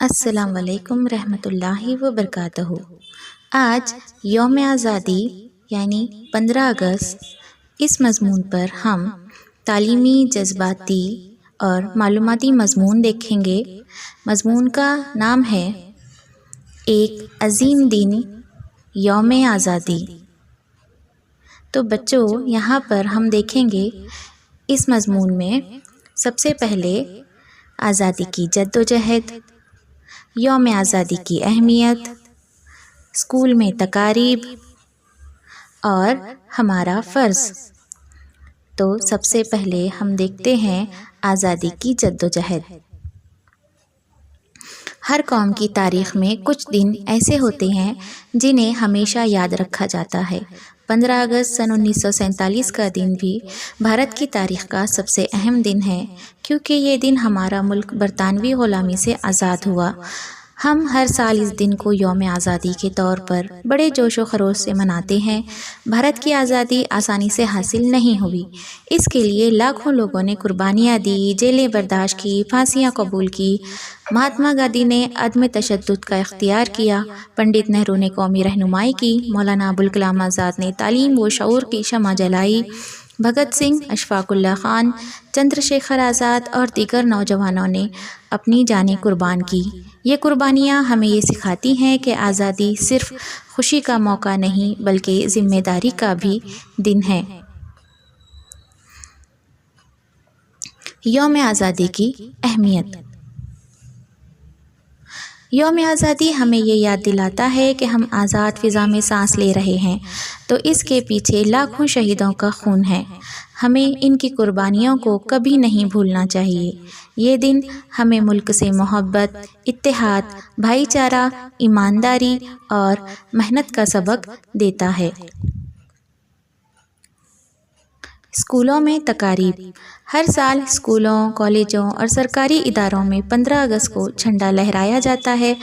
السلام علیکم رحمۃ اللہ وبرکاتہ۔ آج یوم آزادی یعنی 15 اگست، اس مضمون پر ہم تعلیمی، جذباتی اور معلوماتی مضمون دیکھیں گے۔ مضمون کا نام ہے ایک عظیم دن، یوم آزادی۔ تو بچوں، یہاں پر ہم دیکھیں گے اس مضمون میں سب سے پہلے آزادی کی جدوجہد، یوم آزادی کی اہمیت، اسکول میں تقاریب اور ہمارا فرض۔ تو سب سے پہلے ہم دیکھتے ہیں آزادی کی جدوجہد۔ ہر قوم کی تاریخ میں کچھ دن ایسے ہوتے ہیں جنہیں ہمیشہ یاد رکھا جاتا ہے۔ 15 اگست سن 1947 کا دن بھی بھارت کی تاریخ کا سب سے اہم دن ہے، کیونکہ یہ دن ہمارا ملک برطانوی غلامی سے آزاد ہوا۔ ہم ہر سال اس دن کو یوم آزادی کے طور پر بڑے جوش و خروش سے مناتے ہیں۔ بھارت کی آزادی آسانی سے حاصل نہیں ہوئی، اس کے لیے لاکھوں لوگوں نے قربانیاں دی، جیلیں برداشت کی، پھانسیاں قبول کی۔ مہاتما گاندھی نے عدم تشدد کا اختیار کیا، پنڈت نہرو نے قومی رہنمائی کی، مولانا ابوالکلام آزاد نے تعلیم و شعور کی شمع جلائی، بھگت سنگھ، اشفاق اللہ خان، چندر شیکھر آزاد اور دیگر نوجوانوں نے اپنی جانیں قربان کی۔ یہ قربانیاں ہمیں یہ سکھاتی ہیں کہ آزادی صرف خوشی کا موقع نہیں بلکہ ذمہ داری کا بھی دن ہے۔ یوم آزادی کی اہمیت۔ یوم آزادی ہمیں یہ یاد دلاتا ہے کہ ہم آزاد فضا میں سانس لے رہے ہیں تو اس کے پیچھے لاکھوں شہیدوں کا خون ہے۔ ہمیں ان کی قربانیوں کو کبھی نہیں بھولنا چاہیے۔ یہ دن ہمیں ملک سے محبت، اتحاد، بھائی چارہ، ایمانداری اور محنت کا سبق دیتا ہے۔ اسکولوں میں تقاریب۔ ہر سال اسکولوں، کالجوں اور سرکاری اداروں میں 15 اگست کو جھنڈا لہرایا جاتا ہے،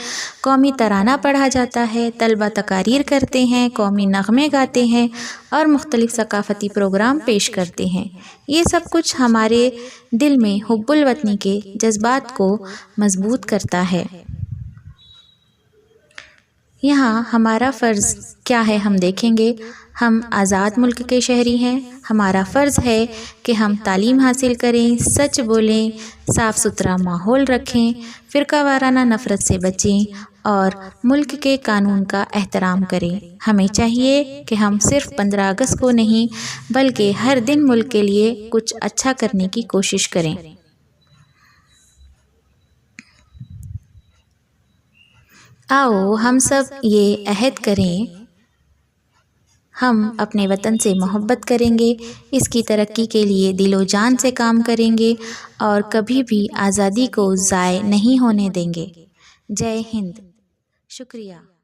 قومی ترانہ پڑھا جاتا ہے، طلبہ تقاریر کرتے ہیں، قومی نغمے گاتے ہیں اور مختلف ثقافتی پروگرام پیش کرتے ہیں۔ یہ سب کچھ ہمارے دل میں حب الوطنی کے جذبات کو مضبوط کرتا ہے۔ یہاں ہمارا فرض کیا ہے ہم دیکھیں گے۔ ہم آزاد ملک کے شہری ہیں۔ ہمارا فرض ہے کہ ہم تعلیم حاصل کریں، سچ بولیں، صاف ستھرا ماحول رکھیں، فرقہ وارانہ نفرت سے بچیں اور ملک کے قانون کا احترام کریں۔ ہمیں چاہیے کہ ہم صرف 15 اگست کو نہیں بلکہ ہر دن ملک کے لیے کچھ اچھا کرنے کی کوشش کریں۔ آؤ ہم سب یہ عہد کریں، ہم اپنے وطن سے محبت کریں گے، اس کی ترقی کے لیے دل و جان سے کام کریں گے اور کبھی بھی آزادی کو ضائع نہیں ہونے دیں گے۔ جے ہند۔ شکریہ۔